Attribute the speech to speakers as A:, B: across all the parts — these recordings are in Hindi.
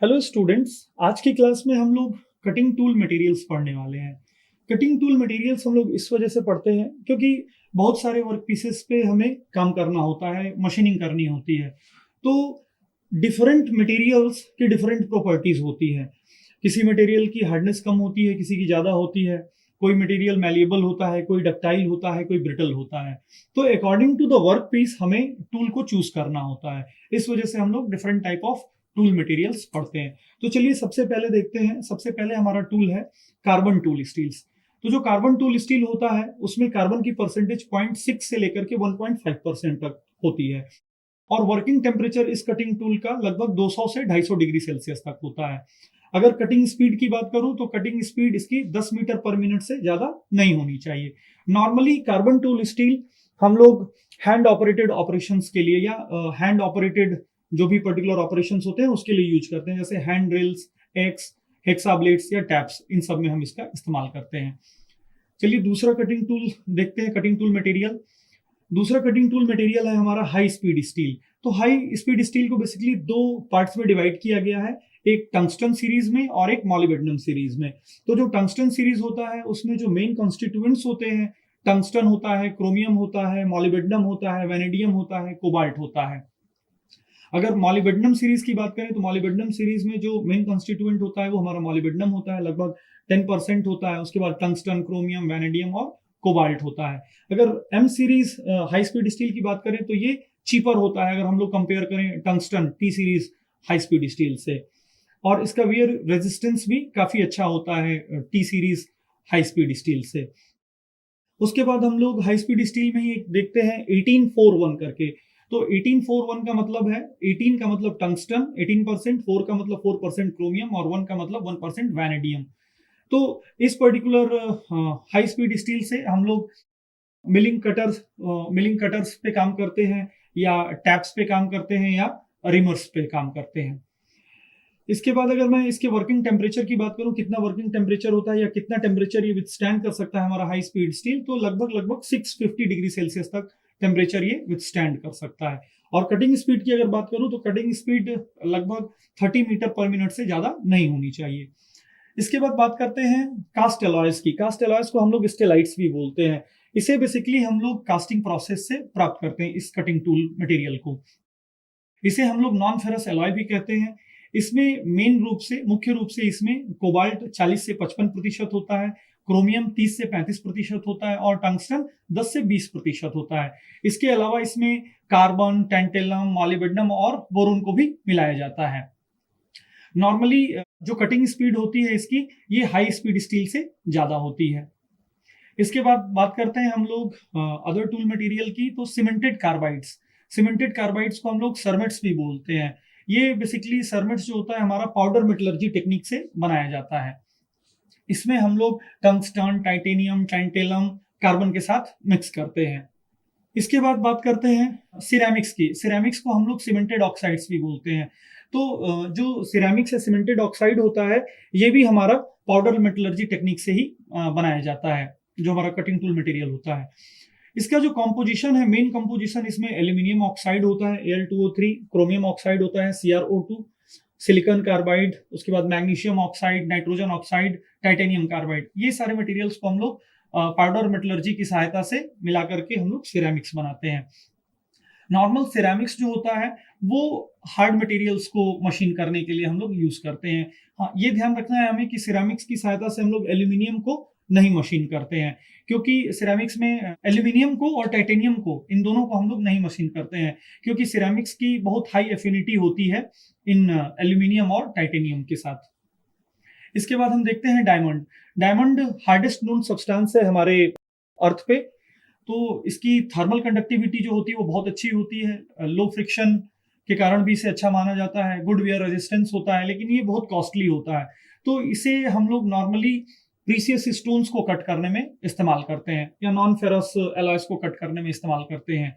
A: Hello students. आज की क्लास में हम लोग कटिंग टूल मटेरियल्स पढ़ने वाले हैं। कटिंग टूल मटेरियल्स हम लोग इस वजह से पढ़ते हैं क्योंकि बहुत सारे वर्क पीसेस पे हमें काम करना होता है, मशीनिंग करनी होती है। तो डिफरेंट मटेरियल्स की डिफरेंट प्रॉपर्टीज होती है। किसी मटेरियल की हार्डनेस कम होती है, किसी की ज़्यादा होती है। कोई मटेरियल मैलिएबल होता है, कोई डक्टाइल होता है, कोई ब्रिटल होता है। तो according to the work piece हमें टूल को चूज करना होता है। इस वजह से हम लोग different type of tool materials पढ़ते हैं। तो चलिए सबसे पहले देखते हैं। सबसे पहले हमारा टूल है कार्बन टूल स्टील्स। तो जो कार्बन टूल स्टील होता है उसमें कार्बन की परसेंटेज 0.6 से लेकर के 1.5% तक होती है। और वर्किंग टेम्परेचर इस कटिंग टूल का लगभग 200 से 250 डिग्री सेल्सियस तक होता है। अगर कटिंग स्पीड की बात करूं तो कटिंग स्पीड इसकी 10 मीटर पर मिनट से ज्यादा नहीं होनी चाहिए। नॉर्मली कार्बन टूल स्टील हम लोग हैंड ऑपरेटेड ऑपरेशंस के लिए या हैंड ऑपरेटेड जो भी पर्टिकुलर ऑपरेशंस होते हैं उसके लिए यूज करते हैं, जैसे hand drills, x, hexa blades या टैप्स, इन सब में हम इसका इस्तेमाल करते हैं। चलिए दूसरा कटिंग टूल देखते हैं, कटिंग टूल मटेरियल। दूसरा कटिंग टूल मटेरियल है हमारा हाई स्पीड स्टील। तो हाई स्पीड स्टील को बेसिकली दो पार्ट्स में डिवाइड किया गया है, एक टंगस्टन सीरीज में और एक मॉलिब्डेनम सीरीज में। तो जो टंगस्टन सीरीज होता है उसमें जो मेन कॉन्स्टिट्यूएंट्स होते हैं, टंगस्टन होता है, क्रोमियम होता है, मॉलिब्डेनम होता है, वेनेडियम होता है, कोबाल्ट होता है। अगर मॉलिब्डेनम सीरीज की बात करें तो मॉलिब्डेनम सीरीज में जो मेन कॉन्स्टिट्यूएंट होता है वो हमारा मॉलिब्डेनम होता है, लगभग 10% होता है। उसके बाद टंगस्टन, क्रोमियम, वेनेडियम और कोबाल्ट होता है। अगर M series high speed steel की बात करें तो ये चीपर होता है अगर हम लोग कंपेयर करें tungsten T series high speed steel से। और इसका वियर रेजिस्टेंस भी काफी अच्छा होता है T series high speed steel से। उसके बाद हम लोग हाई स्पीड स्टील में ही एक देखते हैं 1841 करके। तो 1841 का मतलब है, 18 का मतलब टंगस्टन 18%, 4 का मतलब 4% क्रोमियम और 1 का मतलब 1% वैनेडियम। तो इस पर्टिकुलर हाई स्पीड स्टील से हम लोग मिलिंग कटर्स पे काम करते हैं, या टैप्स पे काम करते हैं, या रिमर्स पे काम करते हैं। इसके बाद अगर मैं इसके वर्किंग टेम्परेचर की बात करूं, कितना वर्किंग टेम्परेचर होता है या कितना टेम्परेचर ये विथस्टैंड कर सकता है हमारा हाई स्पीड स्टील, तो लगभग लगभग 650 डिग्री सेल्सियस तक टेम्परेचर ये विथस्टैंड कर सकता है। और कटिंग स्पीड की अगर बात करूं तो कटिंग स्पीड लगभग 30 मीटर पर मिनट से ज्यादा नहीं होनी चाहिए। इसके बाद बात करते हैं कास्ट एलॉयज की। कास्ट एलॉयज को हम लोग स्टेलाइट्स भी बोलते हैं। इसे बेसिकली हम लोग कास्टिंग प्रोसेस से प्राप्त करते हैं इस कटिंग टूल मटेरियल को। इसे हम लोग नॉन फेरस एलॉय भी कहते हैं। इसमें मेन रूप से, मुख्य रूप से इसमें कोबाल्ट 40 से 55% होता है, क्रोमियम 30 से 35% होता है और टंगस्टन 10 से 20% होता है। इसके अलावा इसमें कार्बन, टेंटेलम, मॉलिब्डेनम और बोरोन को भी मिलाया जाता है। नॉर्मली जो कटिंग स्पीड होती है इसकी, ये हाई स्पीड स्टील से ज्यादा होती है। इसके बाद बात करते हैं हम लोग अदर टूल मटेरियल की। तो सीमेंटेड कार्बाइड्स, सीमेंटेड कार्बाइड्स को हम लोग सरमेट्स भी बोलते हैं। ये बेसिकली सरमेट्स जो होता है हमारा पाउडर मेटलर्जी टेक्निक से बनाया जाता है। इसमें हम लोग टंगस्टन, टाइटेनियम, टैंटेलम कार्बन के साथ मिक्स करते हैं। इसके बाद बात करते हैं सिरेमिक्स की। सिरेमिक्स को हम लोग सीमेंटेड ऑक्साइड्स भी बोलते हैं। तो जो सिरेमिक्स है, सीमेंटेड ऑक्साइड होता है, ये भी हमारा पाउडर मेटलर्जी टेक्निक से ही बनाया जाता है, जो हमारा कटिंग टूल मटेरियल होता है। इसका जो कॉम्पोजिशन है, मेन कॉम्पोजिशन इसमें एल्यूमिनियम ऑक्साइड होता है Al2O3, क्रोमियम ऑक्साइड होता है CrO2, सिलिकॉन कार्बाइड, उसके बाद magnesium oxide, nitrogen oxide, titanium carbide, ये सारे मटेरियल्स को हम लोग पाउडर मेटलर्जी की सहायता से मिला करके हम लोग सिरेमिक्स बनाते हैं। नॉर्मल सिरेमिक्स जो होता है वो हार्ड मटेरियल्स को मशीन करने के लिए हम लोग यूज करते हैं। हाँ, ये ध्यान रखना है हमें कि सिरेमिक्स की सहायता से हम लोग एल्यूमिनियम को नहीं मशीन करते हैं, क्योंकि सिरेमिक्स में एल्यूमिनियम को और टाइटेनियम को, इन दोनों को हम लोग नहीं मशीन करते हैं, क्योंकि सिरेमिक्स की बहुत हाई एफिनिटी होती है इन एल्यूमिनियम और टाइटेनियम के साथ। इसके बाद हम देखते हैं diamond. Diamond hardest known substance है हमारे अर्थ पे। तो इसकी थर्मल कंडक्टिविटी जो होती है वो बहुत अच्छी होती है। लो फ्रिक्शन के कारण भी इसे अच्छा माना जाता है। गुड वेयर रेजिस्टेंस होता है, लेकिन ये बहुत कॉस्टली होता है। तो इसे हम लोग नॉर्मली प्रीसियस स्टोन्स को कट करने में इस्तेमाल करते हैं, या नॉन फेरस एलॉयज को कट करने में इस्तेमाल करते हैं।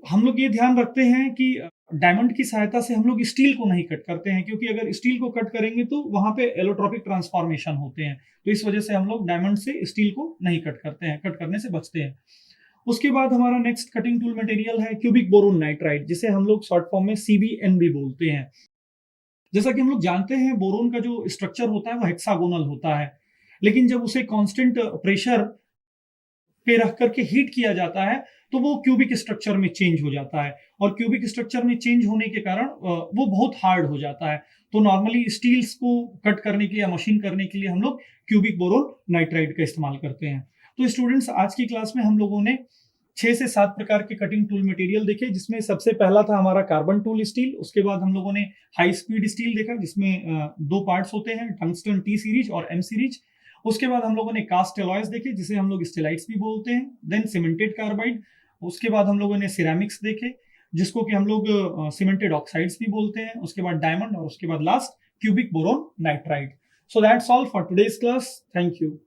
A: हम लोग ये ध्यान रखते हैं कि डायमंड की सहायता से हम लोग स्टील को नहीं कट करते हैं, क्योंकि अगर स्टील को कट करेंगे तो वहां पे एलोट्रोपिक ट्रांसफॉर्मेशन होते हैं। तो इस वजह से हम लोग डायमंड से स्टील को नहीं कट करते हैं, कट करने से बचते हैं। उसके बाद हमारा नेक्स्ट कटिंग टूल मटेरियल है क्यूबिक बोरोन नाइट्राइड, जिसे हम लोग शॉर्ट फॉर्म में CBN भी बोलते हैं। जैसा कि हम लोग जानते हैं बोरोन का जो स्ट्रक्चर होता है वो हेक्सागोनल होता है, लेकिन जब उसे कांस्टेंट प्रेशर पे रख करके हीट किया जाता है तो वो क्यूबिक स्ट्रक्चर में चेंज हो जाता है, और क्यूबिक स्ट्रक्चर में चेंज होने के कारण वो बहुत हार्ड हो जाता है। तो नॉर्मली स्टील्स को कट करने के लिए या मशीन करने के लिए हम लोग क्यूबिक बोरोन नाइट्राइड का इस्तेमाल करते हैं। तो स्टूडेंट्स, आज की क्लास में हम लोगों ने 6 से 7 प्रकार के कटिंग टूल मटेरियल देखे, जिसमें सबसे पहला था हमारा कार्बन टूल स्टील। उसके बाद हम लोगों ने हाई स्पीड स्टील देखा, जिसमें 2 पार्ट्स होते हैं, टंगस्टन टी सीरीज और एम सीरीज। उसके बाद हम लोगों ने कास्ट एलॉयज देखे, जिसे हम लोग स्टेलाइट्स भी बोलते हैं। Then cemented carbide. उसके बाद हम लोगों ने सिरेमिक्स देखे, जिसको कि हम लोग सीमेंटेड ऑक्साइड्स भी बोलते हैं। उसके बाद डायमंड, और उसके बाद last cubic boron nitride. So that's all for today's class. Thank you.